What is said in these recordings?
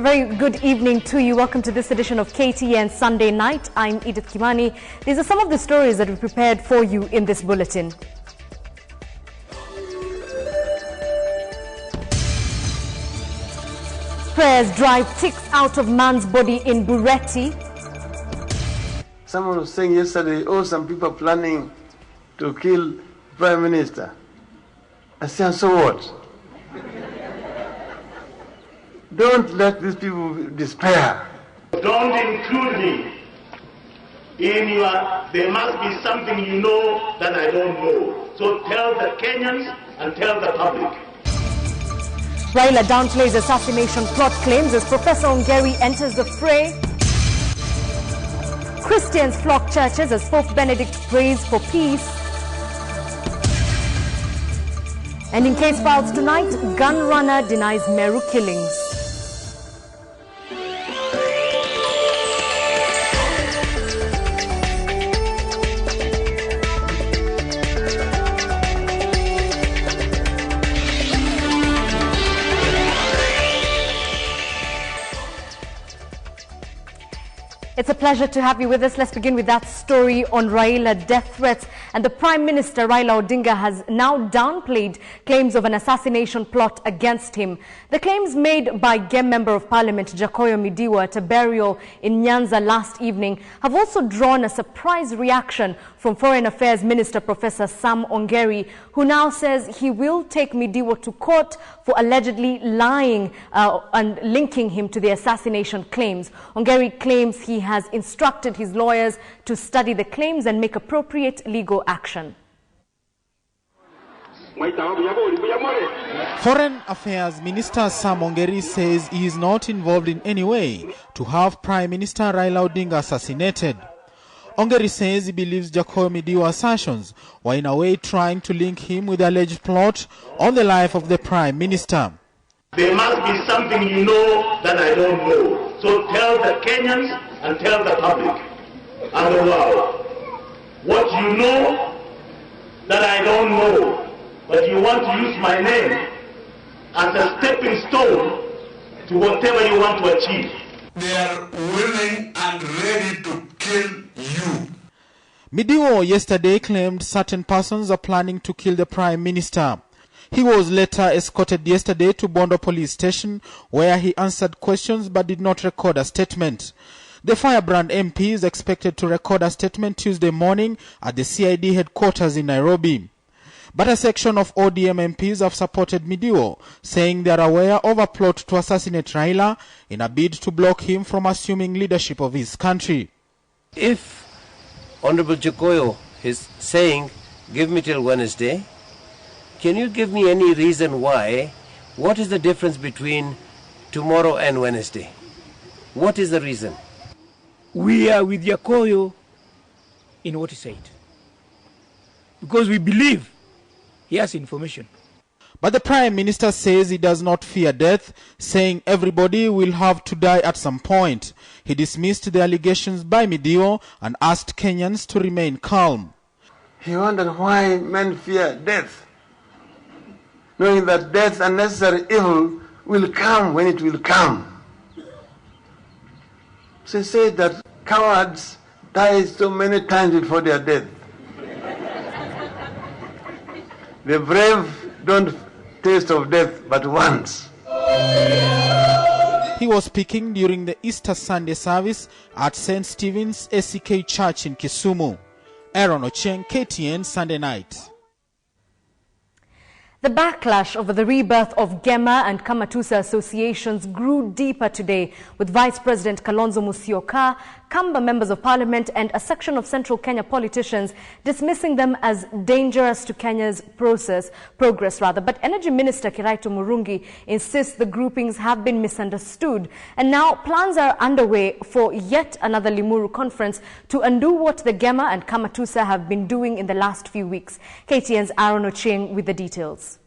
very good evening to you. Welcome to this edition of KTN Sunday Night. I'm Edith Kimani. These are some of the stories that we prepared for you in this bulletin. Prayers drive ticks out of man's body in Bureti. Someone was saying yesterday, some people are planning to kill Prime Minister. I said, so what? Don't let these people despair. Don't include me in your, there must be something you know that I don't know. So tell the Kenyans and tell the public. Raila downplays assassination plot claims as Professor Ongeri enters the fray. Christians flock churches as Pope Benedict prays for peace. And in case files tonight, gun runner denies Meru killings. It's a pleasure to have you with us. Let's begin with that story on Raila death threats. And the Prime Minister, Raila Odinga, has now downplayed claims of an assassination plot against him. The claims made by GEM Member of Parliament Jakoyo Midiwa at a burial in Nyanza last evening have also drawn a surprise reaction from Foreign Affairs Minister Professor Sam Ongeri, who now says he will take Midiwa to court for allegedly lying and linking him to the assassination claims. Ongeri claims he has instructed his lawyers to study the claims and make appropriate legal action. Foreign Affairs Minister Sam Ongeri says he is not involved in any way to have Prime Minister Raila Odinga assassinated. Ongeri says he believes Jakoyo Midiwa's assertions were in a way trying to link him with the alleged plot on the life of the Prime Minister. There must be something you know that I don't know. So tell the Kenyans and tell the public and the world what you know that I don't know, but you want to use my name as a stepping stone to whatever you want to achieve. They are willing and ready to kill you. Midiwa yesterday claimed certain persons are planning to kill the Prime Minister. He was later escorted yesterday to Bondo police station where he answered questions but did not record a statement. The Firebrand MP is expected to record a statement Tuesday morning at the CID headquarters in Nairobi. But a section of ODM MPs have supported Midiwa, saying they are aware of a plot to assassinate Raila in a bid to block him from assuming leadership of his country. If Honorable Jakoyo is saying, give me till Wednesday, can you give me any reason why? What is the difference between tomorrow and Wednesday? What is the reason? We are with Jakoyo in what he said, because we believe he has information. But the Prime Minister says he does not fear death, saying everybody will have to die at some point. He dismissed the allegations by Midiwa and asked Kenyans to remain calm. He wondered why men fear death, knowing that death and necessary evil will come when it will come. So he said that cowards die so many times before their death. The brave don't taste of death but once. He was speaking during the Easter Sunday service at St. Stephen's ACK Church in Kisumu. Aaron Ochieng, KTN Sunday Night. The backlash over the rebirth of Gema and Kamatusa associations grew deeper today, with Vice President Kalonzo Musyoka, Kamba members of parliament and a section of central Kenya politicians dismissing them as dangerous to Kenya's progress. But Energy Minister Kiraitu Murungi insists the groupings have been misunderstood, and now plans are underway for yet another Limuru conference to undo what the Gema and Kamatusa have been doing in the last few weeks. KTN's Aaron Ochieng with the details.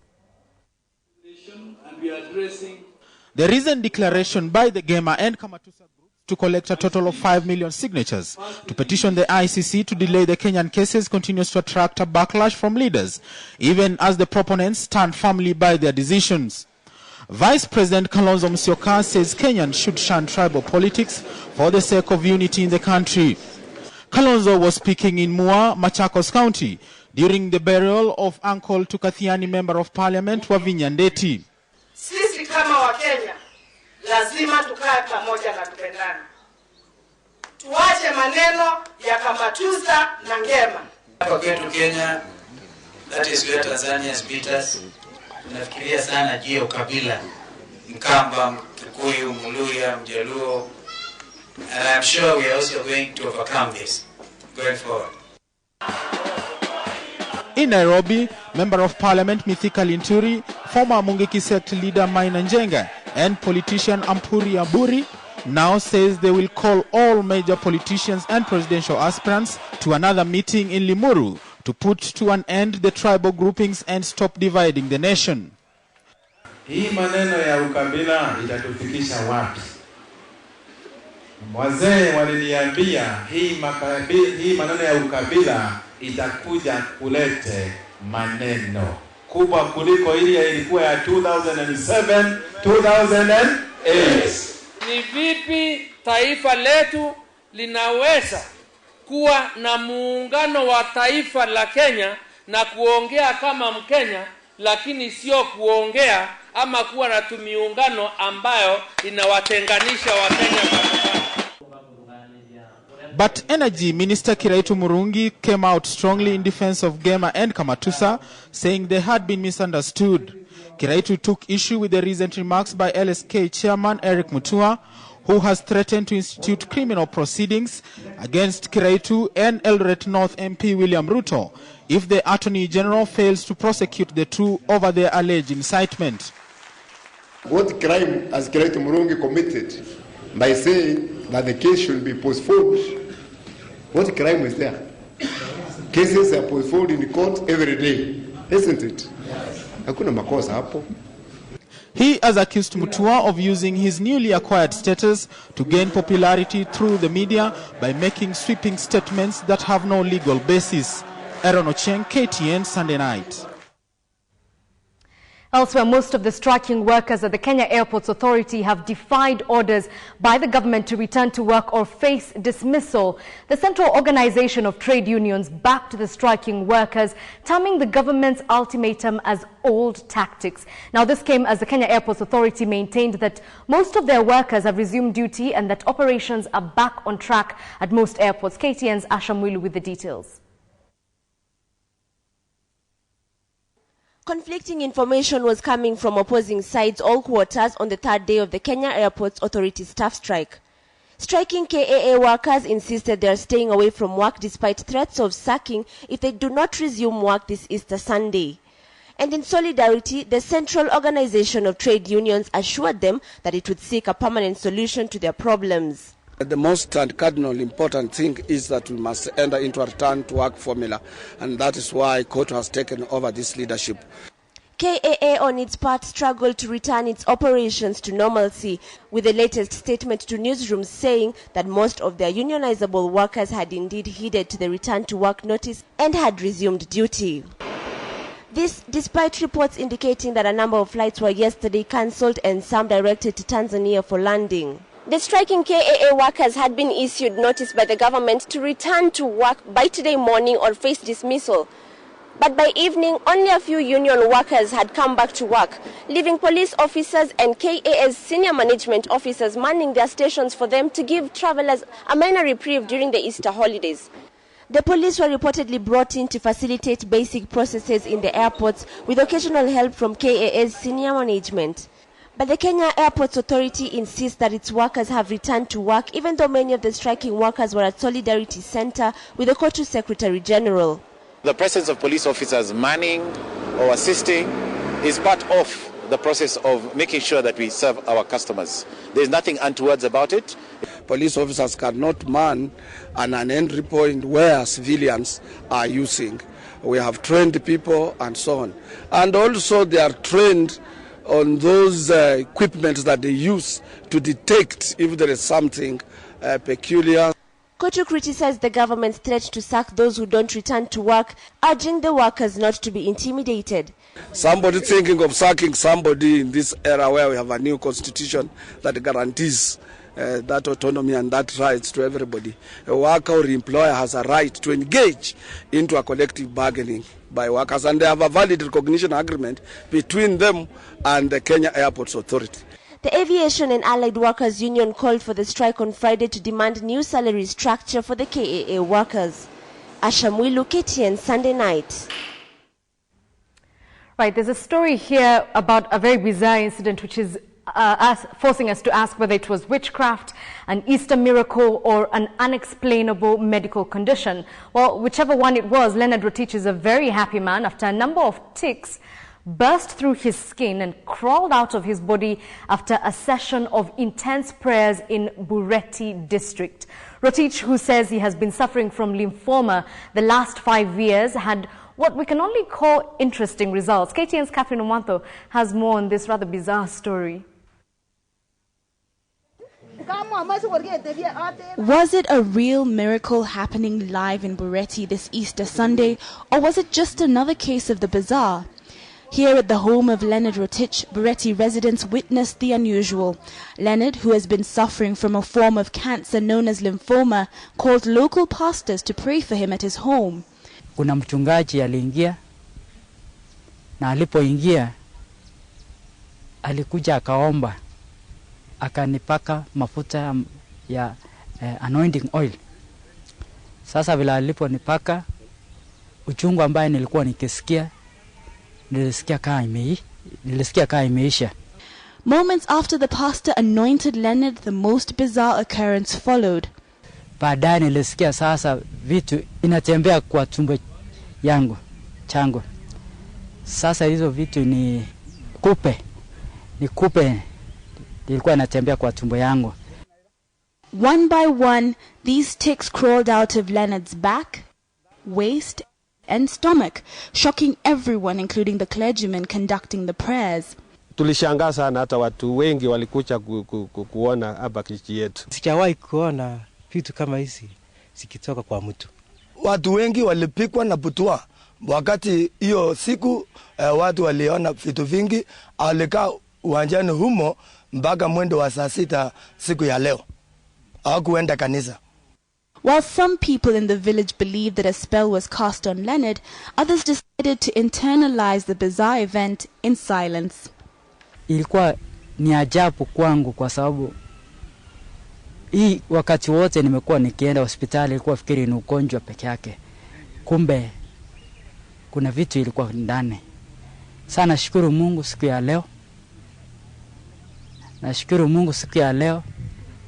The recent declaration by the Gema and Kamatusa groups to collect a total of 5 million signatures to petition the ICC to delay the Kenyan cases continues to attract a backlash from leaders, even as the proponents stand firmly by their decisions. Vice President Kalonzo Musyoka says Kenyans should shun tribal politics for the sake of unity in the country. Kalonzo was speaking in Mua, Machakos County, during the burial of Uncle Tukathiani Member of Parliament Wavinya Ndeti. Sisi kama wa Kenya lazima tukae pamoja na tupendane. Tuache maneno ya kamatuza na ngema. Hapa kwetu Kenya, that is where Tanzania has beat us. Tunafikiria sana juu ya ukabila, Mkamba, Mkikuyu, Mluya, Mjaluo. And I'm sure we are also going to overcome this going forward. In Nairobi, Member of Parliament Mithika Linturi, former Mungiki sect leader Maina Njenga, and politician Ampuri Aburi now says they will call all major politicians and presidential aspirants to another meeting in Limuru to put to an end the tribal groupings and stop dividing the nation. Hii maneno ya ukabila itatufikisha wapi? Wazee waliniambia hii maneno ya ukabila itakuja kulete maneno kubwa kuliko ile ilikuwa ya 2007, 2008. Ni vipi taifa letu linaweza kuwa na muungano wa taifa la Kenya na kuongea kama Mkenya, lakini sio kuongea ama kuwa na miungano ambayo inawatenganisha Wakenya kabisa. But Energy Minister Kiraitu Murungi came out strongly in defense of Gema and Kamatusa, saying they had been misunderstood. Kiraitu took issue with the recent remarks by LSK Chairman Eric Mutua, who has threatened to institute criminal proceedings against Kiraitu and Eldoret North MP William Ruto if the Attorney General fails to prosecute the two over their alleged incitement. What crime has Kiraitu Murungi committed by saying that the case should be postponed? What crime is there? Cases are postponed in the court every day, isn't it? Hakuna makosa hapo. He has accused Mutua of using his newly acquired status to gain popularity through the media by making sweeping statements that have no legal basis. Aaron Ocheng, KTN, Sunday night. Elsewhere, most of the striking workers at the Kenya Airports Authority have defied orders by the government to return to work or face dismissal. The Central Organization of Trade Unions backed the striking workers, terming the government's ultimatum as old tactics. Now, this came as the Kenya Airports Authority maintained that most of their workers have resumed duty and that operations are back on track at most airports. KTN's Asha Mwilu with the details. Conflicting information was coming from opposing sides all quarters on the third day of the Kenya Airports Authority staff strike. Striking KAA workers insisted they are staying away from work despite threats of sacking if they do not resume work this Easter Sunday. And in solidarity, the Central Organization of Trade Unions assured them that it would seek a permanent solution to their problems. The most and cardinal important thing is that we must enter into a return to work formula, and that is why KOTU has taken over this leadership. KAA on its part struggled to return its operations to normalcy, with the latest statement to newsrooms saying that most of their unionizable workers had indeed heeded to the return to work notice and had resumed duty. This despite reports indicating that a number of flights were yesterday cancelled and some directed to Tanzania for landing. The striking KAA workers had been issued notice by the government to return to work by today morning or face dismissal. But by evening, only a few union workers had come back to work, leaving police officers and KAA's senior management officers manning their stations for them to give travelers a minor reprieve during the Easter holidays. The police were reportedly brought in to facilitate basic processes in the airports with occasional help from KAA's senior management. But the Kenya Airports Authority insists that its workers have returned to work, even though many of the striking workers were at Solidarity Center with the KOTU Secretary General. The presence of police officers manning or assisting is part of the process of making sure that we serve our customers. There is nothing untoward about it. Police officers cannot man an entry point where civilians are using. We have trained people and so on. And also they are trained on those equipment that they use to detect if there is something peculiar. Kotu criticized the government's threat to sack those who don't return to work, urging the workers not to be intimidated. Somebody thinking of sacking somebody in this era where we have a new constitution that guarantees that autonomy and that rights to everybody. A worker or employer has a right to engage into a collective bargaining by workers, and they have a valid recognition agreement between them and the Kenya Airports Authority. The Aviation and Allied Workers Union called for the strike on Friday to demand new salary structure for the KAA workers. Ashamwilu, KTN, Sunday night. Right, there's a story here about a very bizarre incident which is forcing us to ask whether it was witchcraft, an Easter miracle, or an unexplainable medical condition. Well, whichever one it was, Leonard Rotich is a very happy man after a number of ticks burst through his skin and crawled out of his body after a session of intense prayers in Bureti district. Rotich, who says he has been suffering from lymphoma the last 5 years, had what we can only call interesting results. KTN's Catherine Omwanto has more on this rather bizarre story. Was it a real miracle happening live in Bureti this Easter Sunday, or was it just another case of the bizarre? Here at the home of Leonard Rotich, Bureti residents witnessed the unusual. Leonard, who has been suffering from a form of cancer known as lymphoma, called local pastors to pray for him at his home. Kuna mchungaji aliingia, na alipoingia alikuja akaomba, akanipaka mafuta ya anointing oil. Sasa vile aliponipaka, uchungu ambaye nilikuwa nikisikia, nilisikia kaa imeisha. Moments after the pastor anointed Leonard, the most bizarre occurrence followed. Baadaye nilisikia sasa vitu inatembea kwa tumbo changu. Sasa hizo vitu ni kupe ilikuwa inatembea kwa tumbo yangu. One by one, these ticks crawled out of Leonard's back, waist, and stomach, shocking everyone, including the clergyman conducting the prayers. Tulishangaa sana, hata watu wengi walikuja kuona hapa kijiji yetu. Sijawahi kuona vitu kama hizi zikitoka kwa mtu. Watu wengi walipikwa na butwa. Wakati hiyo siku watu waliona vitu vingi, alikaa uwanjani humo mpaka mwendo wa saa 6 siku ya leo. Hawakuenda kanisa. While some people in the village believed that a spell was cast on Leonard, others decided to internalize the bizarre event in silence. Ilikuwa ni ajabu kwangu kwa sababu hii wakati wote nimekuwa nikienda hospitali ilikuwa fikiri ni ugonjwa peke yake. Kumbe kuna vitu ilikuwa ndani. Sana shukuru Mungu siku ya leo. Nashukuru Mungu siku ya leo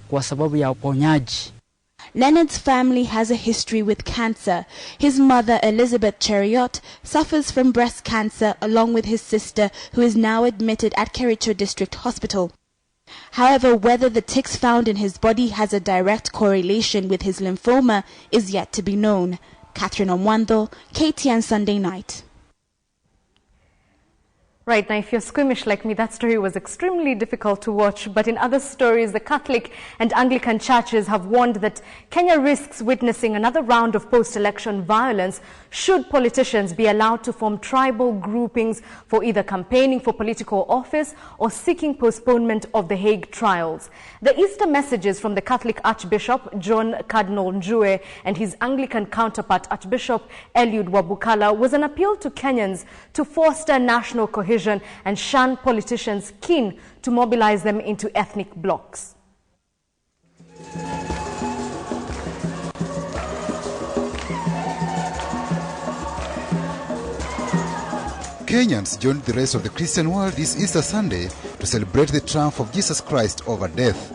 kwa sababu ya uponyaji. Leonard's family has a history with cancer. His mother, Elizabeth Cheriot, suffers from breast cancer along with his sister, who is now admitted at Kericho District Hospital. However, whether the ticks found in his body has a direct correlation with his lymphoma is yet to be known. Catherine Omwanto, KTN Sunday Night. Right, now if you're squeamish like me, that story was extremely difficult to watch. But in other stories, the Catholic and Anglican churches have warned that Kenya risks witnessing another round of post-election violence should politicians be allowed to form tribal groupings for either campaigning for political office or seeking postponement of the Hague trials. The Easter messages from the Catholic Archbishop John Cardinal Njue and his Anglican counterpart Archbishop Eliud Wabukala was an appeal to Kenyans to foster national cohesion and shun politicians keen to mobilize them into ethnic blocs. Kenyans joined the rest of the Christian world this Easter Sunday to celebrate the triumph of Jesus Christ over death.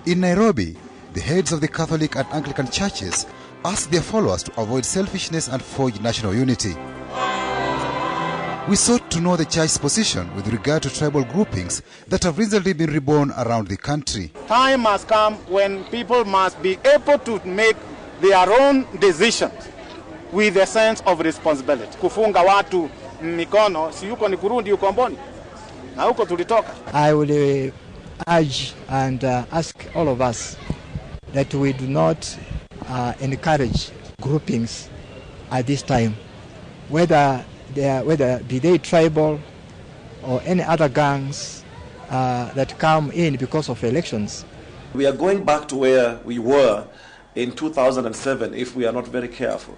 In Nairobi, the heads of the Catholic and Anglican churches asked their followers to avoid selfishness and forge national unity. We sought to know the church's position with regard to tribal groupings that have recently been reborn around the country. Time has come when people must be able to make their own decisions with a sense of responsibility. Kufunga watu mikono, si yuko ni kurudi ukomboni. Na huko tulitoka. I would urge and ask all of us that we do not encourage groupings at this time, whether be they tribal or any other gangs that come in because of elections. We are going back to where we were in 2007 if we are not very careful.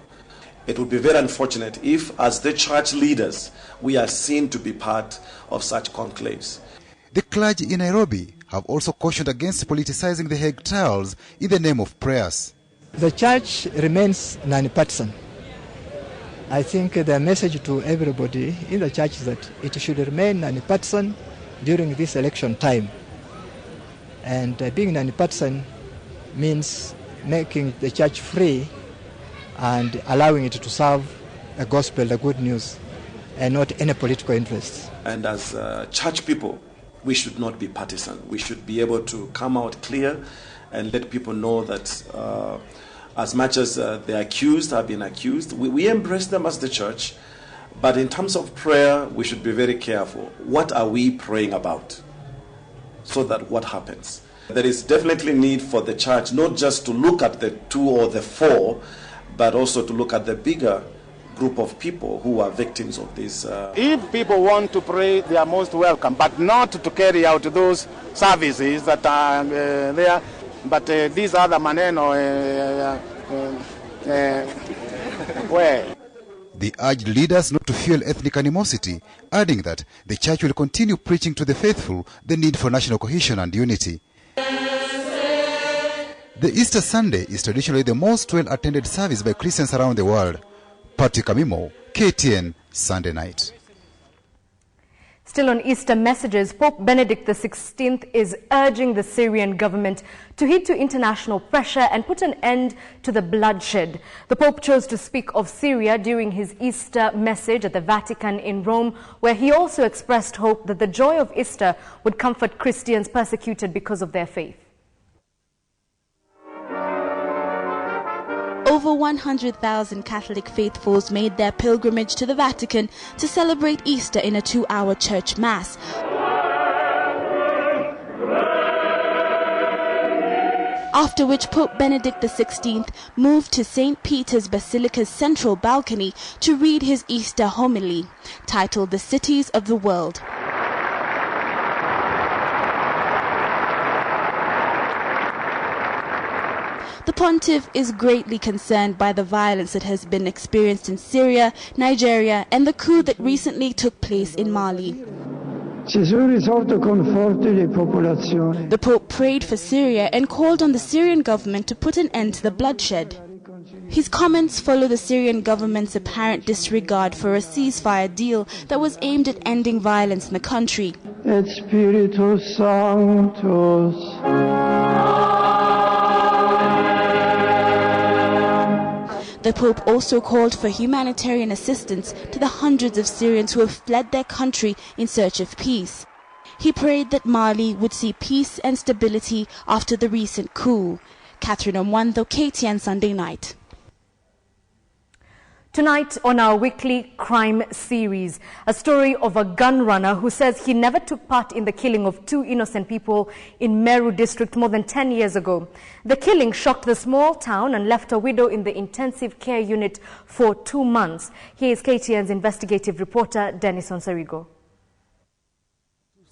It would be very unfortunate if, as the church leaders, we are seen to be part of such conclaves. The clergy in Nairobi have also cautioned against politicizing the Hague trials in the name of prayers. The church remains non-partisan. I think the message to everybody in the church is that it should remain non-partisan during this election time. And being non-partisan means making the church free and allowing it to serve the gospel, the good news, and not any political interests. And as church people, we should not be partisan. We should be able to come out clear and let people know that as much as the accused have been accused, we embrace them as the church. But in terms of prayer, we should be very careful. What are we praying about? So that what happens? There is definitely need for the church not just to look at the 2 or the 4, but also to look at the bigger group of people who are victims of this. If people want to pray, they are most welcome, but not to carry out those services that are there. But these other maneno, where? They urged leaders not to fuel ethnic animosity, adding that the church will continue preaching to the faithful the need for national cohesion and unity. The Easter Sunday is traditionally the most well-attended service by Christians around the world. Pati Kamimo, KTN, Sunday night. Still on Easter messages, Pope Benedict XVI is urging the Syrian government to heed to international pressure and put an end to the bloodshed. The Pope chose to speak of Syria during his Easter message at the Vatican in Rome, where he also expressed hope that the joy of Easter would comfort Christians persecuted because of their faith. Over 100,000 Catholic faithfuls made their pilgrimage to the Vatican to celebrate Easter in a 2-hour church mass. After which Pope Benedict XVI moved to St. Peter's Basilica's central balcony to read his Easter homily, titled The Cities of the World. The pontiff is greatly concerned by the violence that has been experienced in Syria, Nigeria, and the coup that recently took place in Mali. The Pope prayed for Syria and called on the Syrian government to put an end to the bloodshed. His comments follow the Syrian government's apparent disregard for a ceasefire deal that was aimed at ending violence in the country. Et Spiritus Sanctus. The Pope also called for humanitarian assistance to the hundreds of Syrians who have fled their country in search of peace. He prayed that Mali would see peace and stability after the recent coup. Catherine Omwando, KTN Sunday night. Tonight on our weekly crime series, a story of a gun runner who says he never took part in the killing of 2 innocent people in Meru district more than 10 years ago. The killing shocked the small town and left a widow in the intensive care unit for 2 months. Here is KTN's investigative reporter, Dennis Onsarigo.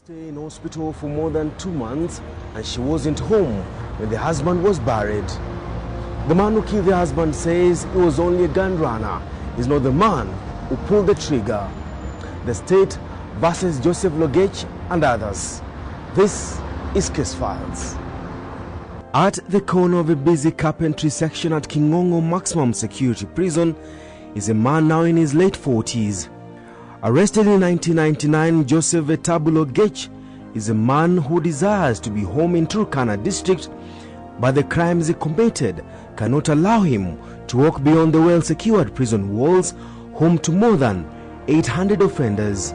Stay in hospital for more than 2 months and she wasn't home when the husband was buried. The man who killed the husband says he was only a gun runner. He's not the man who pulled the trigger. The state versus Joseph Logech and others. This is Case Files. At the corner of a busy carpentry section at Kingongo Maximum Security Prison is a man now in his late 40s. Arrested in 1999, Joseph Vetabu Logech is a man who desires to be home in Turkana district, but the crimes he committed cannot allow him to walk beyond the well-secured prison walls, home to more than 800 offenders.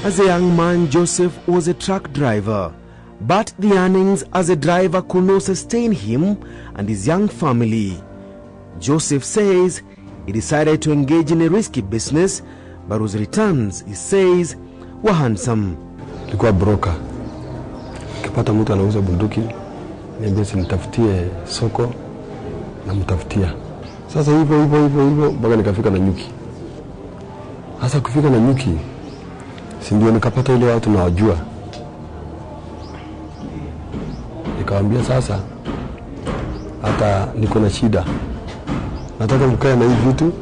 As a young man, Joseph was a truck driver, but the earnings as a driver could not sustain him and his young family. Joseph says he decided to engage in a risky business, but whose returns, he says, were handsome. Nilikuwa broker. Nikipata mtu anauza bunduki, niambia sinitafutie soko na mtafutia. Sasa hivyo mpaka nikafika na nyuki. Sasa kufika na nyuki, si ndio nikapata ile watu nawajua. Nikamwambia sasa hata niko na shida, nataka mkae na hivi vitu,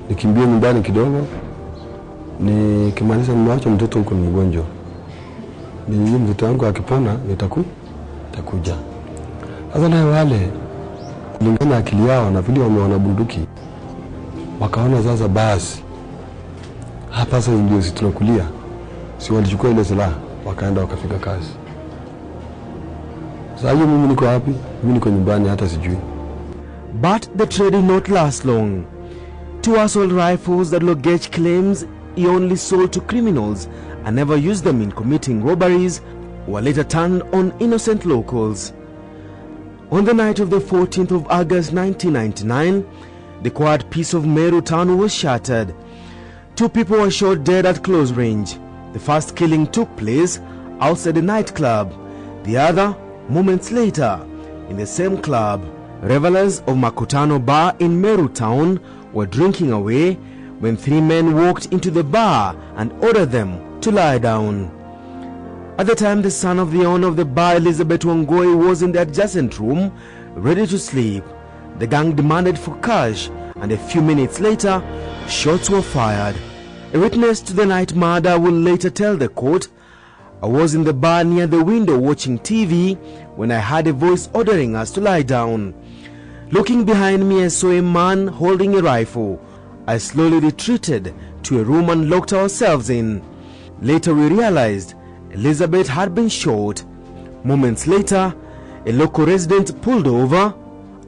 nikimbie nyumbani kidogo, nikimaliza nimeacha mtoto huko ni mgonjwa, ni mtoto wangu akipona nitakuja. Sasa naye wale kulingana akili yao na vile wameona bunduki, wakaona sasa basi hapa sasa ndio sisi tunakulia, si walichukua ile silaha wakaenda wakafika kazi. Sasa mimi niko wapi? Mimi niko nyumbani hata sijui. But the trade did not last long. 2 assault rifles that Logech claims he only sold to criminals and never used them in committing robberies were later turned on innocent locals. On the night of the 14th of August 1999, the quiet peace of Meru town was shattered. 2 people were shot dead at close range. The first killing took place outside the nightclub. The other, moments later, in the same club. Revelers of Makutano Bar in Meru town were drinking away when 3 men walked into the bar and ordered them to lie down. At the time, the son of the owner of the bar, Elizabeth Wangoi, was in the adjacent room, ready to sleep. The gang demanded for cash, and a few minutes later, shots were fired. A witness to the night murder will later tell the court, "I was in the bar near the window watching TV when I heard a voice ordering us to lie down. Looking behind me, I saw a man holding a rifle. I slowly retreated to a room and locked ourselves in. Later we realized Elizabeth had been shot. Moments later, a local resident pulled over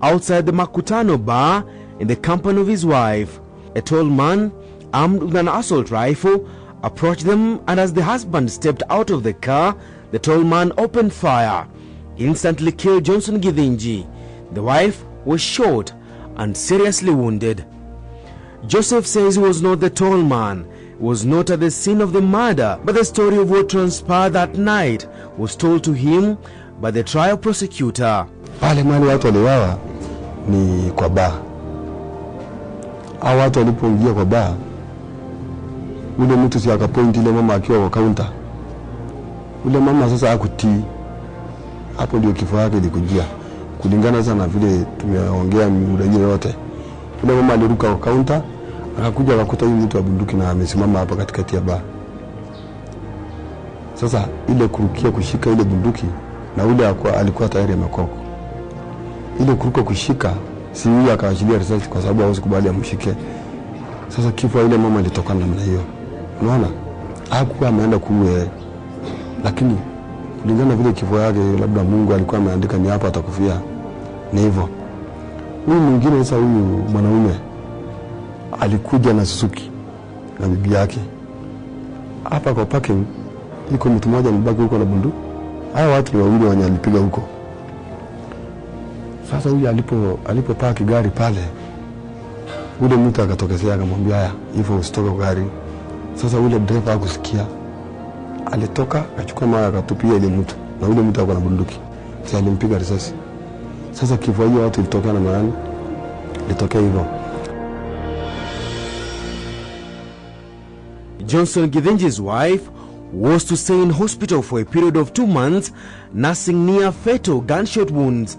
outside the Makutano bar in the company of his wife. A tall man armed with an assault rifle approached them, and as the husband stepped out of the car, the tall man opened fire. He instantly killed Johnson Githinji. The wife was shot and seriously wounded. Joseph says he was not the tall man. He was not at the scene of the murder, but the story of what transpired that night was told to him by the trial prosecutor. Pale mali watu waliwawa ni kwa baa. Hao watu walipoingia kwa baa, ule mtu si akapoint ile mama akiwa kwa counter. Ule mama sasa hakutii. Hapo ndio kifo yake ilikujia. Kulingana sana vile tumeongea muda yote. Ule mama aliruka kwa counter, akakuja akakuta yule mtu wa bunduki na amesimama hapa katikati ya baa. Sasa ile kurukia kushika ile bunduki na ule alikuwa tayari amekoko. Ile kuruka kushika si yeye akaachilia risasi kwa sababu hawezi kubali amshike. Sasa kifo ile mama ilitokana namna hiyo. Unaona? Hakuwa ameenda kuue. Lakini kulingana vile kifo yake labda Mungu alikuwa ameandika ni hapa atakufia. Ni hivyo. Huyu mwingine sasa, huyu mwanaume alikuja na Suzuki na bibi yake. Hapa kwa parking iko mtu mmoja mbaki huko na bunduki. Hao watu ni wawili wanyalipiga huko. Sasa huyu alipopaki gari pale, ule mtu akatokezea akamwambia haya, hivyo usitoke kwa gari. Sasa ule driver hakusikia. Alitoka akachukua mawe akatupia ile mtu, na ule mtu alikuwa na bunduki. Sasa alimpiga risasi. Sasa kifo hiyo watu ilitokana na nani? Ilitokea hivyo. Johnson Githinji's wife was to stay in hospital for a period of 2 months, nursing near fatal gunshot wounds.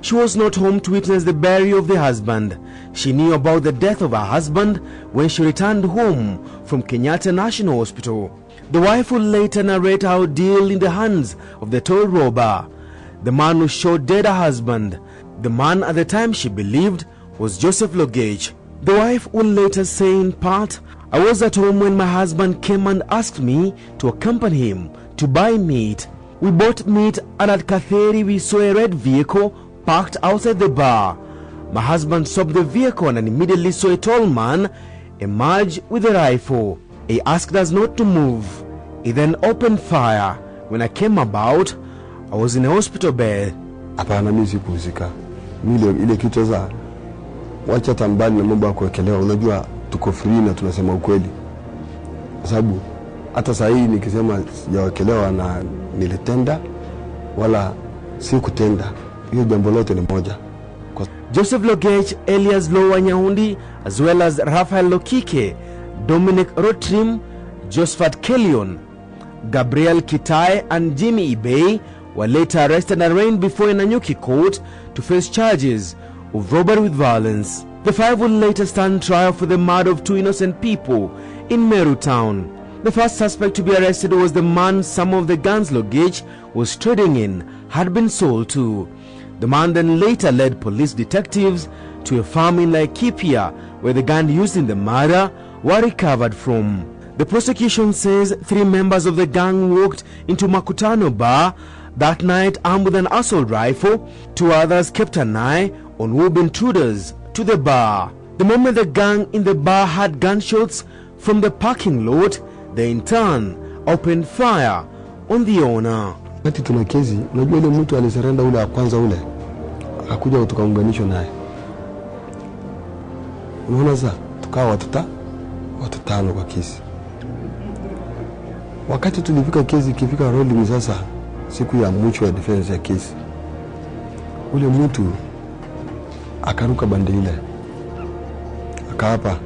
She was not home to witness the burial of the husband. She knew about the death of her husband when she returned home from Kenyatta National Hospital. The wife would later narrate her ordeal in the hands of the toll robber, the man who shot dead her husband. The man at the time she believed was Joseph Logech. The wife would later say in part, "I was at home when my husband came and asked me to accompany him to buy meat. We bought meat, and at Katheri we saw a red vehicle parked outside the bar. My husband stopped the vehicle and immediately saw a tall man emerge with a rifle. He asked us not to move. He then opened fire. When I came about, I was in a hospital bed." Hapana, mimi sikuzika. Mimi ile kitu za wacha tambani na mambo ya kuwekelewa. Unajua tuko free na tunasema ukweli. Kwa sababu hata saa hii nikisema sijawekelewa na nilitenda wala si kutenda. Hiyo jambo lote ni moja. Joseph Logech, Elias Lowa Nyaundi, as well as Raphael Lokike, Dominic Rotrim, Josephat Kellion, Gabriel Kitai and Jimmy Ibei were later arrested and arraigned before a Nanyuki court to face charges of robbery with violence. The five will later stand trial for the murder of 2 innocent people in Meru town. The first suspect to be arrested was the man some of the guns Logech was trading in had been sold to. The man then later led police detectives to a farm in Laikipia where the gun used in the murder were recovered from. The prosecution says 3 members of the gang walked into Makutano bar that night armed with an assault rifle. 2 others kept an eye on who were intruders to the bar. The moment the gang in the bar had gunshots from the parking lot, they in turn opened fire on the owner. Wakati tuna kesi, unajua ile mtu aliserenda ule wa kwanza ule akakuja tukaunganishwa naye. Unaona sasa tukawa watu 5 kwa kesi. Wakati tulifika kesi ikifika rolling sasa siku ya mwisho ya defense ya kesi, ule mtu akaruka bande ile akaapa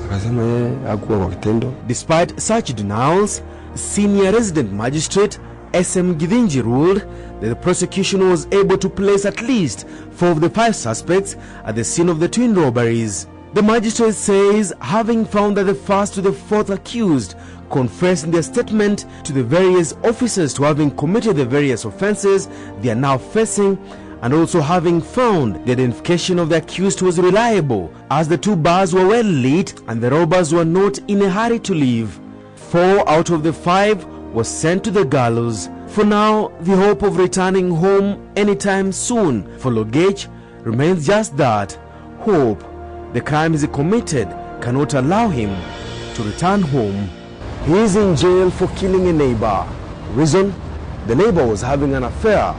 akasema yeye hakuwa kwa kitendo. Despite such denials, senior resident magistrate SM Githinji ruled that the prosecution was able to place at least 4 of the 5 suspects at the scene of the twin robberies. The magistrate says having found that the first to the 4th accused confessed in their statement to the various officers to having committed the various offenses they are now facing, and also having found the identification of the accused was reliable as the 2 bars were well lit and the robbers were not in a hurry to leave. 4 out of the 5 was sent to the gallows. For now, the hope of returning home anytime soon for Logech remains just that, hope. The crimes he committed cannot allow him to return home. He is in jail for killing a neighbor. Reason? The neighbor was having an affair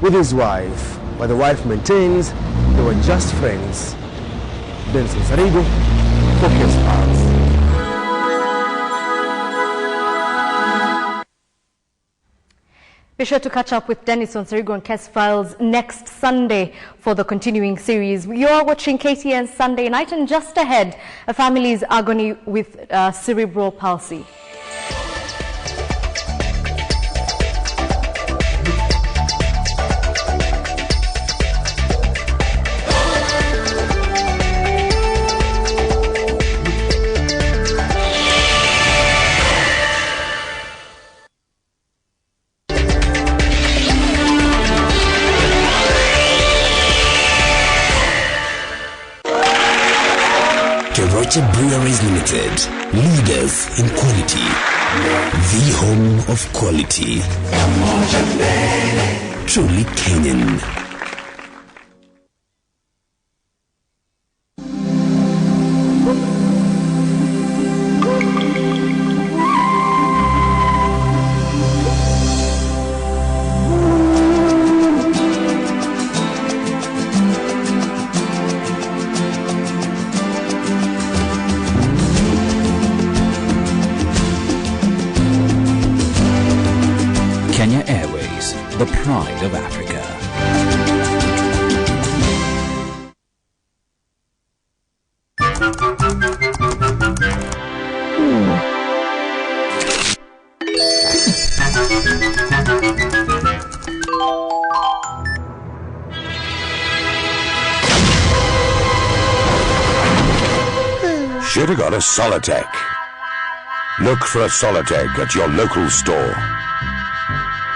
with his wife, but the wife maintains they were just friends. Dennis Sarigo, Focus Arts. Be sure to catch up with Dennis on Sarigo and Kes Files next Sunday for the continuing series. You are watching KTN Sunday Night, and just ahead, a family's agony with cerebral palsy. Breweries Limited, leaders in quality, the home of quality, truly Kenyan. The pride of Africa. Should have got a Solitech. Look for a Solitech at your local store.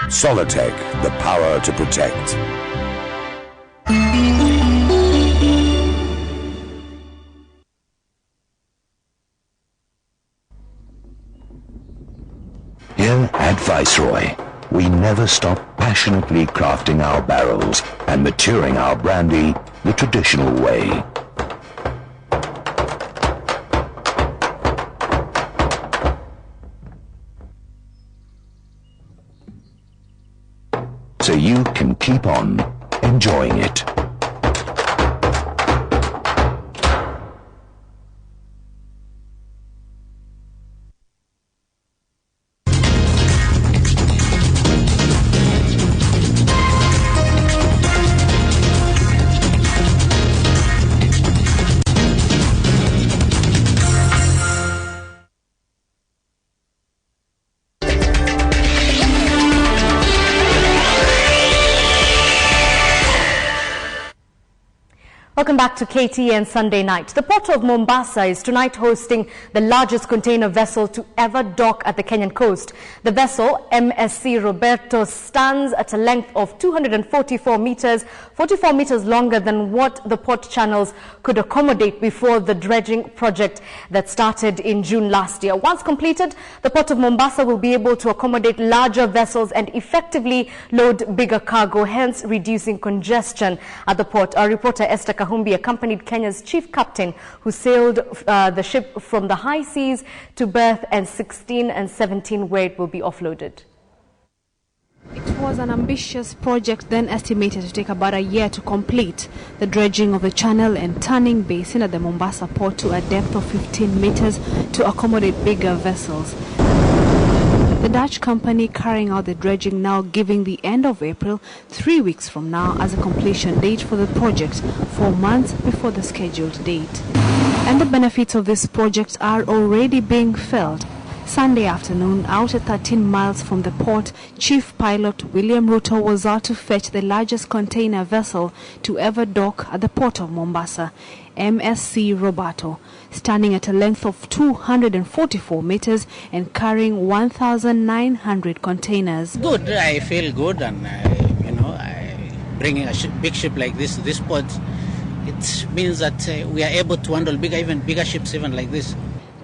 Solitech, the power to protect. Here at Viceroy, we never stop passionately crafting our barrels and maturing our brandy the traditional way. So you can keep on enjoying it. Welcome back to KTN Sunday Night. The port of Mombasa is tonight hosting the largest container vessel to ever dock at the Kenyan coast. The vessel, MSC Roberto, stands at a length of 244 meters, 44 meters longer than what the port channels could accommodate before the dredging project that started in June last year. Once completed, the port of Mombasa will be able to accommodate larger vessels and effectively load bigger cargo, hence reducing congestion at the port. Our reporter Esther Kahumbi accompanied Kenya's chief captain, who sailed the ship from the high seas to berth and 16 and 17, where it will be offloaded. It was an ambitious project, then estimated to take about a year to complete. The dredging of the channel and turning basin at the Mombasa port to a depth of 15 meters to accommodate bigger vessels. The Dutch company carrying out the dredging now giving the end of April, 3 weeks from now, as a completion date for the project, 4 months before the scheduled date. And the benefits of this project are already being felt. Sunday afternoon, out at 13 miles from the port, Chief Pilot William Ruto was out to fetch the largest container vessel to ever dock at the port of Mombasa, MSC Roberto, standing at a length of 244 meters and carrying 1,900 containers. Good, I feel good, and bringing a big ship like this to this port, it means that we are able to handle even bigger ships even like this.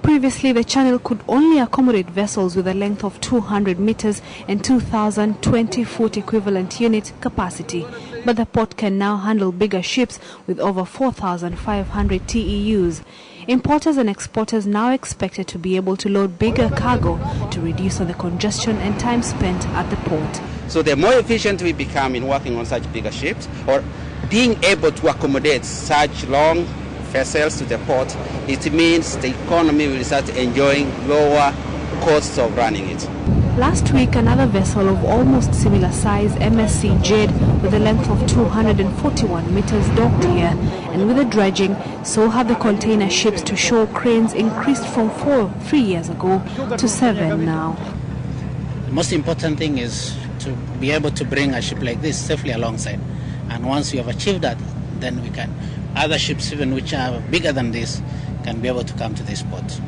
Previously, the channel could only accommodate vessels with a length of 200 meters and 2,000 20-foot equivalent unit capacity. But the port can now handle bigger ships with over 4,500 TEUs. Importers and exporters now expected to be able to load bigger cargo to reduce on the congestion and time spent at the port. So the more efficient we become in working on such bigger ships, or being able to accommodate such long vessels to the port, it means the economy will start enjoying lower costs of running it. Last week, another vessel of almost similar size, MSC Jade, with a length of 241 meters docked here, and with the dredging, so have the container ships to shore cranes increased from 3 years ago to 7 now. The most important thing is to be able to bring a ship like this safely alongside, and once we have achieved that, then we can, other ships even which are bigger than this, can be able to come to this port.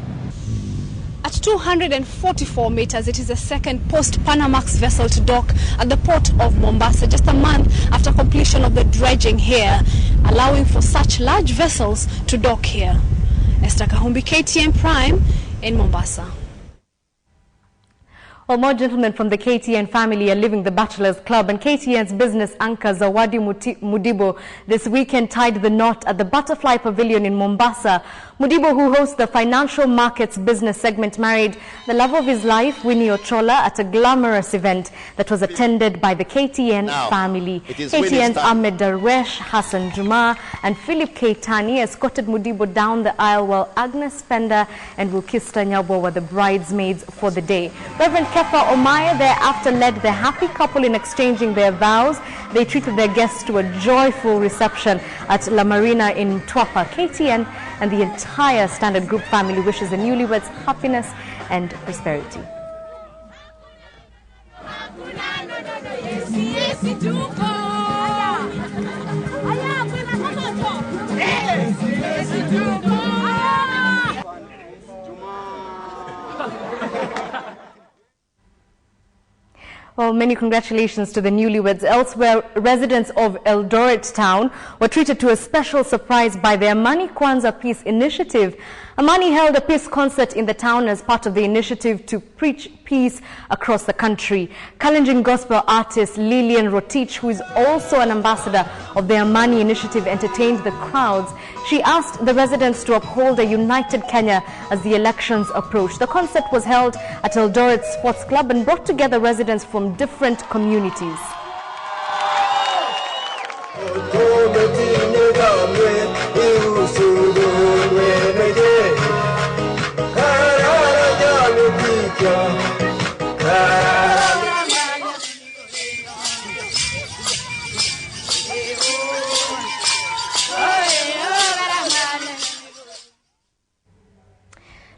At 244 meters, it is the second post-Panamax vessel to dock at the port of Mombasa, just a month after completion of the dredging here, allowing for such large vessels to dock here. Esther Kahumbi, KTN Prime in Mombasa. Well, more gentlemen from the KTN family are leaving the Bachelors Club, and KTN's business anchor Zawadi Mudibo this weekend tied the knot at the Butterfly Pavilion in Mombasa. Mudibo, who hosts the Financial Markets business segment, married the love of his life, Winnie Ochola, at a glamorous event that was attended by the KTN family. KTN's Ahmed Darwesh, Hassan Juma and Philip Keitani escorted Mudibo down the aisle, while Agnes Penda and Wukista Nyabo were the bridesmaids for the day. Reverend Kefa Omaya thereafter led the happy couple in exchanging their vows. They treated their guests to a joyful reception at La Marina in Twapa. KTN and the entire Standard Group family wishes the newlyweds happiness and prosperity. Well, many congratulations to the newlyweds. Elsewhere, residents of Eldoret town were treated to a special surprise by the Amani Kwanzaa Peace Initiative. Amani held a peace concert in the town as part of the initiative to preach peace across the country. Kalenjin gospel artist Lillian Rotich, who is also an ambassador of the Amani Initiative, entertained the crowds. She asked the residents to uphold a united Kenya as the elections approach. The concert was held at Eldoret Sports Club and brought together residents from different communities.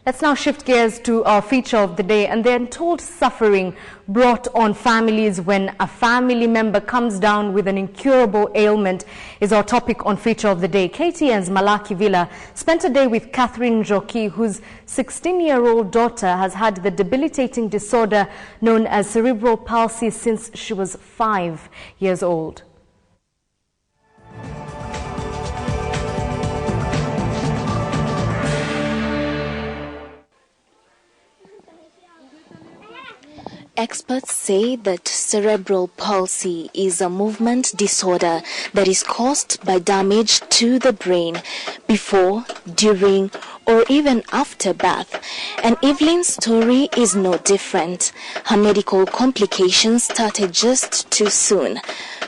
Let's now shift gears to our feature of the day, and the untold suffering brought on families when a family member comes down with an incurable ailment is our topic on feature of the day. KTN's Malaki Villa spent a day with Catherine Njoki, whose 16-year-old daughter has had the debilitating disorder known as cerebral palsy since she was 5 years old. Experts say that cerebral palsy is a movement disorder that is caused by damage to the brain before, during, or even after birth. And Evelyn's story is no different. Her medical complications started just too soon,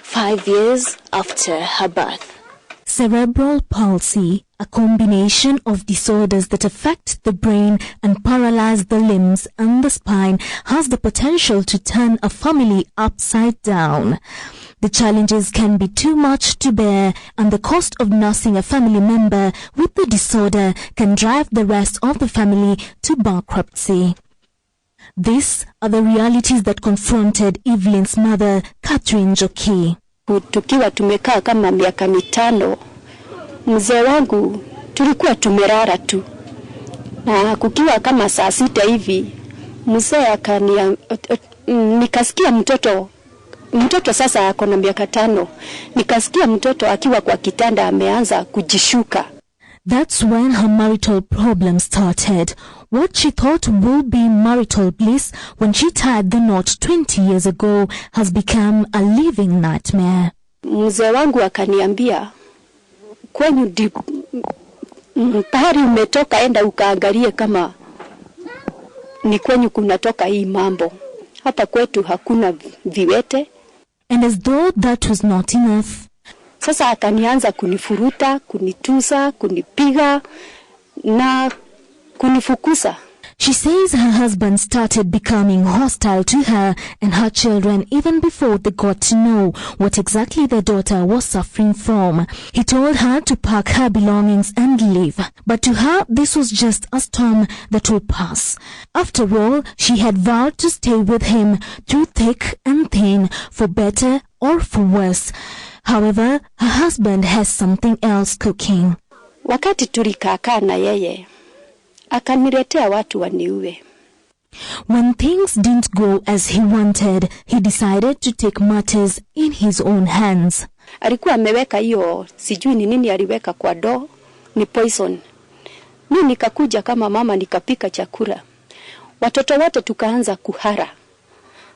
5 years after her birth. Cerebral palsy, a combination of disorders that affect the brain and paralyze the limbs and the spine, has the potential to turn a family upside down. The challenges can be too much to bear, and the cost of nursing a family member with the disorder can drive the rest of the family to bankruptcy. These are the realities that confronted Evelyn's mother, Catherine Njoki. Tukiwa tumekaa kama miaka mitano, mzee wangu tulikuwa tumelala tu, na kukiwa kama saa 6 hivi mzee nikasikia mtoto sasa ako na miaka 5, nikasikia mtoto akiwa kwa kitanda ameanza kujishuka. That's when her marital problem started. What she thought would be marital bliss when she tied the knot 20 years ago has become a living nightmare. Mzee wangu akaniambia, kwenyu pahali umetoka, enda ukaangalie kama ni kwenyu kunatoka hii mambo. Hapa kwetu hakuna viwete. And as though that was not enough, sasa akanianza kunifuruta, kunitusa, kunipiga na kunifukuza. She says her husband started becoming hostile to her and her children even before they got to know what exactly their daughter was suffering from. He told her to pack her belongings and leave, but to her this was just a storm that will pass. After all, she had vowed to stay with him through thick and thin, for better or for worse. However, her husband has something else cooking. Wakati tulikaa na yeye, akaniletea watu waniue. When things didn't go as he wanted, he decided to take matters in his own hands. Alikuwa ameweka hiyo, sijui ni nini aliweka kwa ndoo, ni poison. Mimi nikakuja kama mama nikapika chakula. Watoto wote tukaanza kuhara.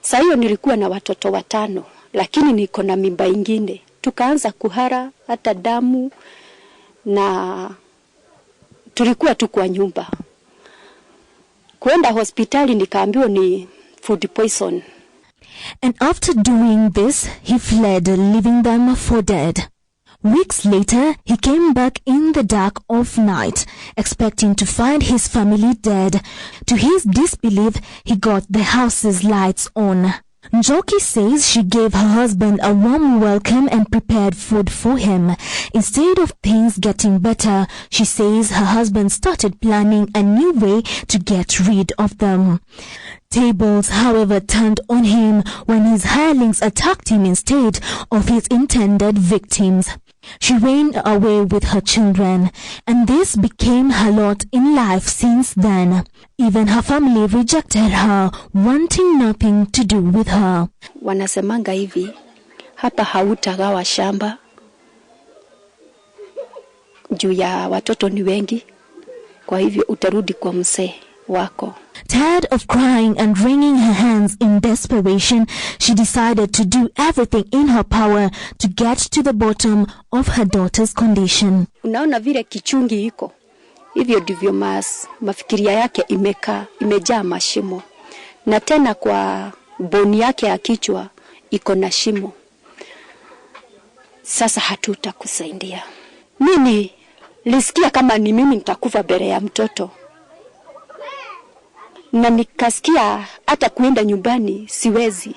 Sasa hiyo nilikuwa na watoto 5, lakini niko na mimba ingine. Tukaanza kuhara, hata damu, na tulikuwa tu kwa nyumba. Kwenda hospitali nikaambiwa ni food poison. And after doing this, he fled, leaving them for dead. Weeks later, he came back in the dark of night, expecting to find his family dead. To his disbelief, he got the house's lights on. Njoki says she gave her husband a warm welcome and prepared food for him. Instead of things getting better, she says her husband started planning a new way to get rid of them. Tables, however, turned on him when his hirelings attacked him instead of his intended victims. She ran away with her children, and this became her lot in life since then. Even her family rejected her, wanting nothing to do with her. Wanasemanga hivi, hapa hautagawa shamba juu ya watoto ni wengi, kwa hivyo utarudi kwa mzee wako. Tired of crying and wringing her hands in desperation, she decided to do everything in her power to get to the bottom of her daughter's condition. Unaona vile kichungi iko, hivyo ndivyo mafikiria yake imejaa mashimo. Na tena kwa boni yake ya kichwa iko na shimo. Sasa hatutakusaidia. Mimi nilisikia kama ni mimi nitakufa mbele ya mtoto. Na nikasikia hata kuenda nyumbani siwezi.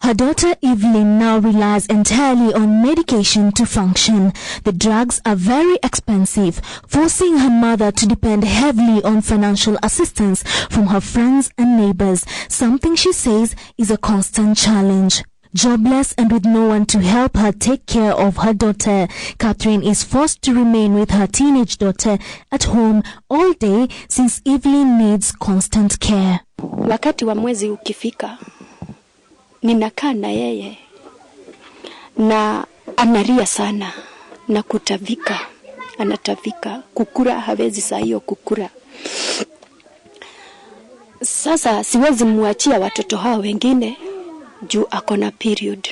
Her daughter Evelyn now relies entirely on medication to function. The drugs are very expensive, forcing her mother to depend heavily on financial assistance from her friends and neighbors, something she says is a constant challenge. Jobless and with no one to help her take care of her daughter, Catherine is forced to remain with her teenage daughter at home all day since Evelyn needs constant care. Wakati wa mwezi ukifika, ninakaa na yeye na analia sana na kutavika, anatavika, kukura hawezi saa hiyo kukura. Sasa siwezi muachia watoto hao wengine juu akona period,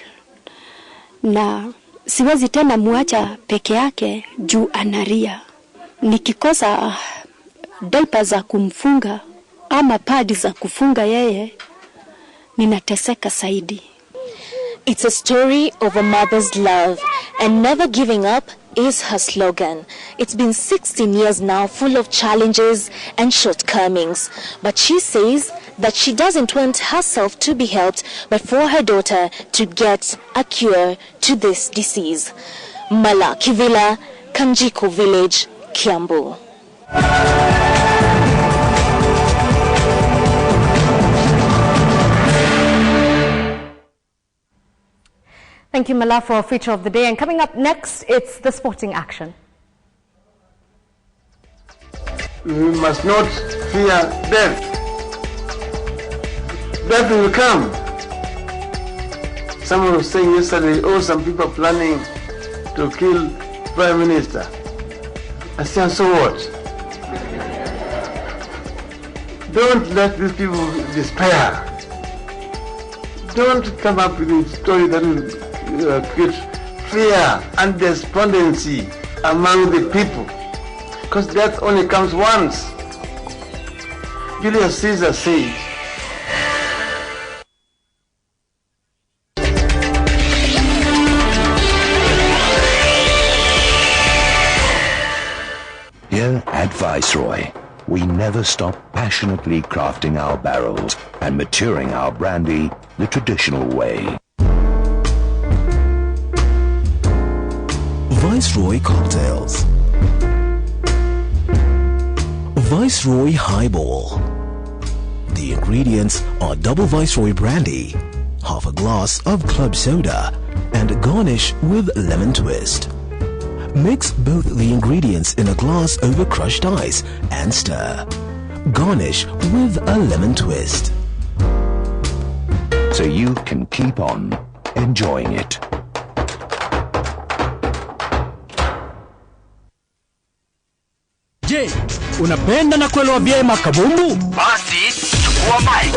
na siwezi tena muacha peke yake juu analia. Nikikosa diaper za kumfunga ama padi za kufunga yeye, ninateseka zaidi. It's a story of a mother's love, and never giving up is her slogan. It's been 16 years now, full of challenges and shortcomings. But she says that she doesn't want herself to be helped, but for her daughter to get a cure to this disease. Mala Kivila, Kanjiko Village, Kiambu. Thank you, Mala, for our feature of the day. And coming up next, it's the sporting action. We must not fear death. Death will come. Someone was saying yesterday, oh, some people are planning to kill Prime Minister. I said, so what? Don't let these people despair. Don't come up with a story that will create fear and despondency among the people, because death only comes once. Julius Caesar said, Here at Viceroy, we never stop passionately crafting our barrels and maturing our brandy the traditional way. Viceroy Cocktails. Viceroy Highball. The ingredients are double Viceroy brandy, half a glass of club soda, and garnish with lemon twist. Mix both the ingredients in a glass over crushed ice and stir. Garnish with a lemon twist. So you can keep on enjoying it. Je, unapenda na kuelewa vyema kabumbu? Basi chukua mic.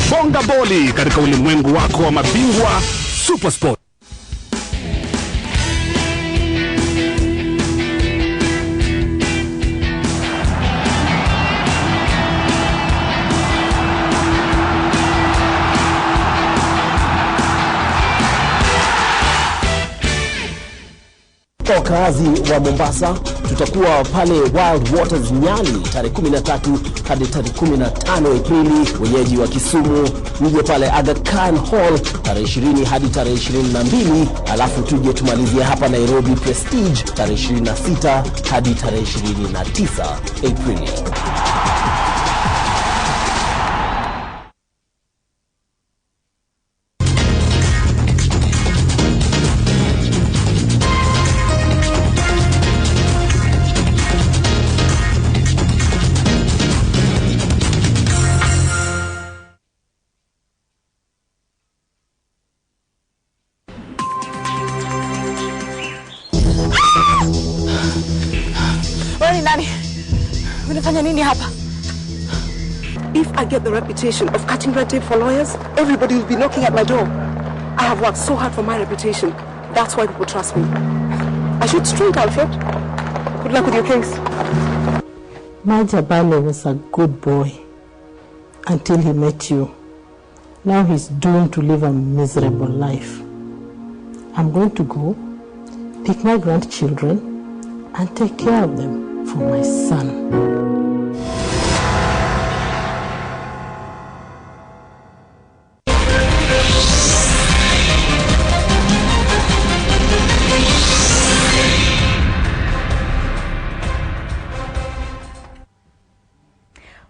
Bonga boli katika ulimwengu wako wa mabingwa Super Sport. Wakazi wa Mombasa, tutakuwa pale Wild Waters Nyali tarehe 13 hadi tarehe 15 Aprili. Wenyeji wa Kisumu mje pale Aga Khan Hall tarehe 20 hadi tarehe 22, alafu tuje tumalizie hapa Nairobi Prestige tarehe 26 hadi tarehe 29 Aprili. If I get the reputation of cutting red tape for lawyers, everybody will be knocking at my door. I have worked so hard for my reputation. That's why people trust me. I shoot straight, Alfred. Good luck with your case. Majabale was a good boy until he met you. Now he's doomed to live a miserable life. I'm going to go, pick my grandchildren, and take care of them for my son.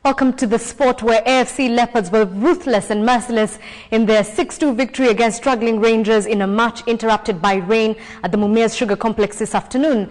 Welcome to the sport, where AFC Leopards were ruthless and merciless in their 6-2 victory against struggling Rangers in a match interrupted by rain at the Mumias Sugar Complex this afternoon.